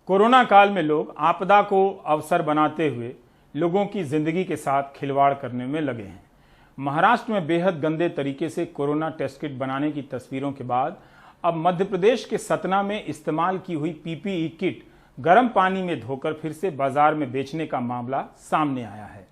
Corona काल में लोग आपदा को अवसर बनाते हुए लोगों की जिंदगी के साथ खिलवाड़ करने में लगे हैं। महाराष्ट्र में बेहद गंदे तरीके से कोरोना टेस्ट किट बनाने की तस्वीरों के बाद अब मध्य प्रदेश के सतना में इस्तेमाल की हुई पीपीई किट गर्म पानी में धोकर फिर से बाजार में बेचने का मामला सामने आया है।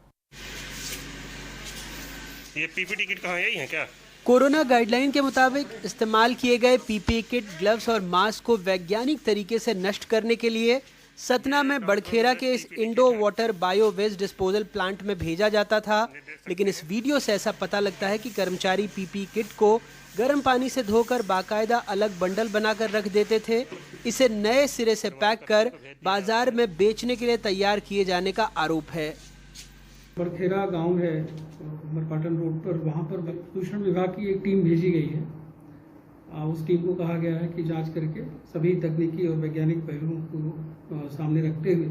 ये पीपीई किट कहाँ है क्या? कोरोना गाइडलाइन के मुताबिक इस्तेमाल किए गए पीपीई किट, ग्लव्स और मास्क को वैज्ञानिक तरीके से नष्ट करने के लिए सतना में बड़खेरा के इस Indo water bio waste disposal plant में भेजा जाता था। लेकिन इस वीडियो से ऐसा पता लगता है कि कर्मचारी पीपीई किट को गर्म पानी से धोकर बाकायदा अलग बंडल बनाकर रख देते थे। इसे नए सिरे से पैक कर बाजार में बेचने के लिए तैयार किए जाने का आरोप है। बड़खेरा गांव है मरपाटन रोड पर, वहां पर प्रदूषण विभाग की एक टीम भेजी गई है। उस टीम को कहा गया है कि जांच करके सभी तकनीकी और वैज्ञानिक पहलुओं को सामने रखते हुए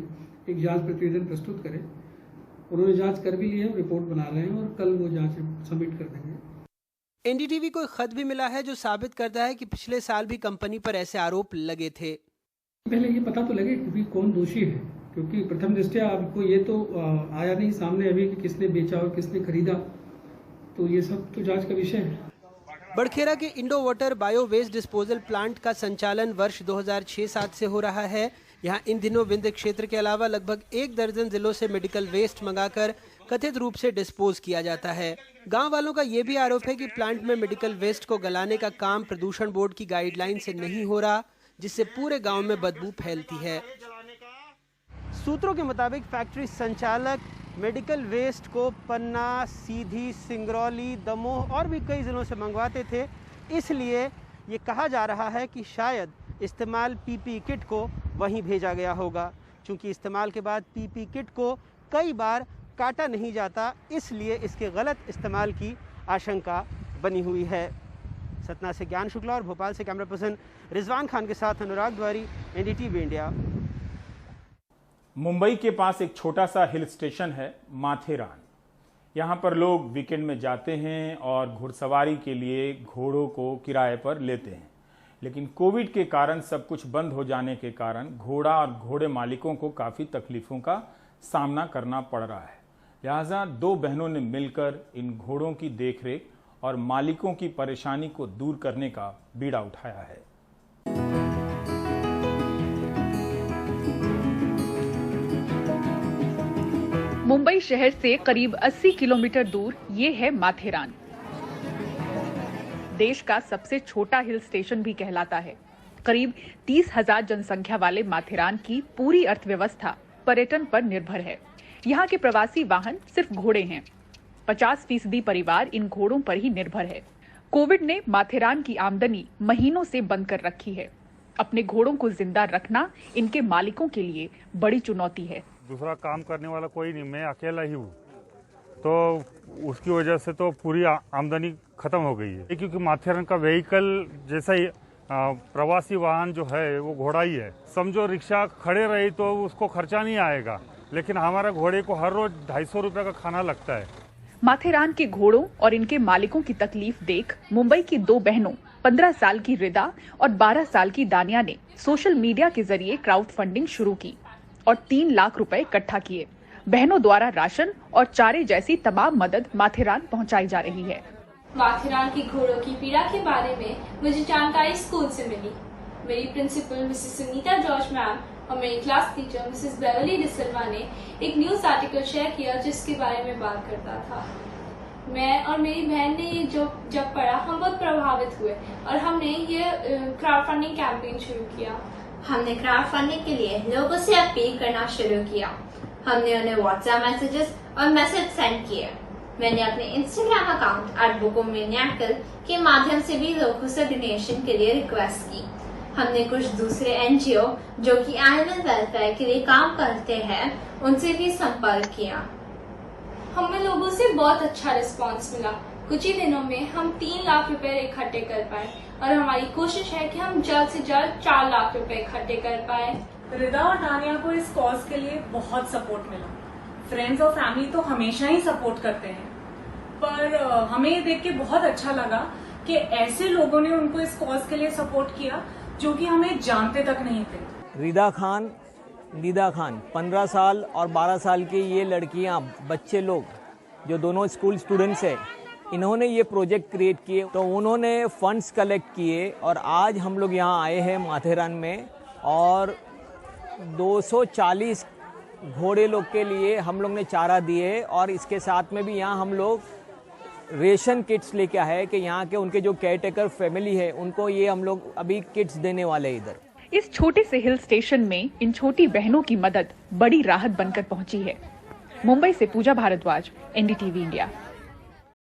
एक जांच प्रतिवेदन प्रस्तुत करें। उन्होंने जांच कर भी ली है, रिपोर्ट बना रहे हैं और कल वो जांच सबमिट कर देंगे। एनडीटीवी को एक खत भी मिला है जो साबित करता है कि पिछले साल भी कंपनी पर ऐसे आरोप लगे थे। पहले ये पता तो लगे कि कौन दोषी है, क्योंकि प्रथम दृष्टया आपको ये तो आया नहीं सामने अभी कि किसने बेचा और किसने खरीदा, तो ये सब तो जांच का विषय है। बड़खेरा के Indo water bio waste disposal plant का संचालन वर्ष 2006-07 से हो रहा है। यहाँ इन दिनों विंध्य क्षेत्र के अलावा लगभग 1 दर्जन जिलों से मेडिकल वेस्ट मंगाकर कथित रूप से डिस्पोज किया जाता है। गांव वालों का ये भी आरोप है कि प्लांट में मेडिकल वेस्ट को गलाने का काम प्रदूषण बोर्ड की गाइडलाइन से नहीं हो रहा, जिससे पूरे गांव में बदबू फैलती है। सूत्रों के मुताबिक फैक्ट्री संचालक मेडिकल वेस्ट को पन्ना, सीधी, सिंगरौली, दमोह और भी कई जिलों से मंगवाते थे। इसलिए ये कहा जा रहा है कि शायद इस्तेमाल पीपीई किट को वहीं भेजा गया होगा। चूँकि इस्तेमाल के बाद पीपीई किट को कई बार काटा नहीं जाता, इसलिए इसके गलत इस्तेमाल की आशंका बनी हुई है। सतना से ज्ञान शुक्ला और भोपाल से कैमरा पर्सन रिजवान खान के साथ अनुराग द्वारी, एनडीटीवी इंडिया। मुंबई के पास एक छोटा सा हिल स्टेशन है माथेरान। यहाँ पर लोग वीकेंड में जाते हैं और घुड़सवारी के लिए घोड़ों को किराए पर लेते हैं। लेकिन कोविड के कारण सब कुछ बंद हो जाने के कारण घोड़ा और घोड़े मालिकों को काफ़ी तकलीफों का सामना करना पड़ रहा है। लिहाजा 2 बहनों ने मिलकर इन घोड़ों की देखरेख और मालिकों की परेशानी को दूर करने का बीड़ा उठाया है। मुंबई शहर से करीब 80 किलोमीटर दूर ये है माथेरान। देश का सबसे छोटा हिल स्टेशन भी कहलाता है। करीब 30,000 जनसंख्या वाले माथेरान की पूरी अर्थव्यवस्था पर्यटन पर निर्भर है। यहाँ के प्रवासी वाहन सिर्फ घोड़े हैं। 50% परिवार इन घोड़ों पर ही निर्भर है। कोविड ने माथेरान की आमदनी महीनों से बंद कर रखी है। अपने घोड़ों को जिंदा रखना इनके मालिकों के लिए बड़ी चुनौती है। दूसरा काम करने वाला कोई नहीं, मैं अकेला ही हूँ, तो उसकी वजह से तो पूरी आमदनी खत्म हो गई है। क्योंकि माथेरान का व्हीकल जैसा ही प्रवासी वाहन जो है वो घोड़ा ही है। समझो रिक्शा खड़े रही तो उसको खर्चा नहीं आएगा, लेकिन हमारा घोड़े को हर रोज 250 रुपए का खाना लगता है। माथेरान के घोड़ों और इनके मालिकों की तकलीफ देख मुंबई की 2 बहनों 15 साल की रिदा और 12 साल की दानिया ने सोशल मीडिया के जरिए क्राउड फंडिंग शुरू की और 3 लाख रुपए इकट्ठा किए। बहनों द्वारा राशन और चारे जैसी तमाम मदद माथेरान पहुंचाई जा रही है। माथेरान की घोड़ों की पीड़ा के बारे में मुझे जानकारी स्कूल से मिली। मेरी principal Mrs Sunita George ma'am और मेरी class teacher Mrs Beverly D'Silva ने एक न्यूज आर्टिकल शेयर किया जिसके बारे में बात करता था। मैं और मेरी बहन ने ये जब पढ़ा हम बहुत प्रभावित हुए और हमने ये क्राउड फंडिंग कैंपेन शुरू किया। हमने क्राउड फंडिंग के लिए लोगों से अपील करना शुरू किया। हमने उन्हें व्हाट्सएप मैसेजेस और मैसेज सेंड किए। मैंने अपने इंस्टाग्राम अकाउंट @बुकोमिनियाकल के माध्यम से भी लोगों से डोनेशन के लिए रिक्वेस्ट की। हमने कुछ दूसरे एनजीओ जो कि एनिमल वेलफेयर के लिए काम करते हैं उनसे भी संपर्क किया। हमें लोगों से बहुत अच्छा रिस्पांस मिला। कुछ ही दिनों में हम 3 लाख रुपए इकट्ठे कर पाए और हमारी कोशिश है कि हम जल्द से जल्द 4 लाख रुपए इकट्ठे कर पाए। रिदा और दानिया को इस कॉज के लिए बहुत सपोर्ट मिला। फ्रेंड्स और फैमिली तो हमेशा ही सपोर्ट करते हैं, पर हमें ये देख के बहुत अच्छा लगा कि ऐसे लोगों ने उनको इस कॉज के लिए सपोर्ट किया जो कि हमें जानते तक नहीं थे। रिदा खान निदा खान, 15 साल और 12 साल की ये लड़कियां, बच्चे लोग जो दोनों स्कूल स्टूडेंट्स हैं, इन्होंने ये प्रोजेक्ट क्रिएट किए। तो उन्होंने फंड्स कलेक्ट किए और आज हम लोग यहाँ आए हैं माथेरान में और 240 घोड़े लोग के लिए हम लोग ने चारा दिए और इसके साथ में भी यहाँ हम लोग रेशन किट्स लेके आए कि यहाँ के उनके जो केयरटेकर फैमिली है उनको ये हम लोग अभी किट्स देने वाले इधर। इस छोटे से हिल स्टेशन में इन छोटी बहनों की मदद बड़ी राहत बनकर पहुंची है। मुंबई से पूजा भारद्वाज, NDTV इंडिया।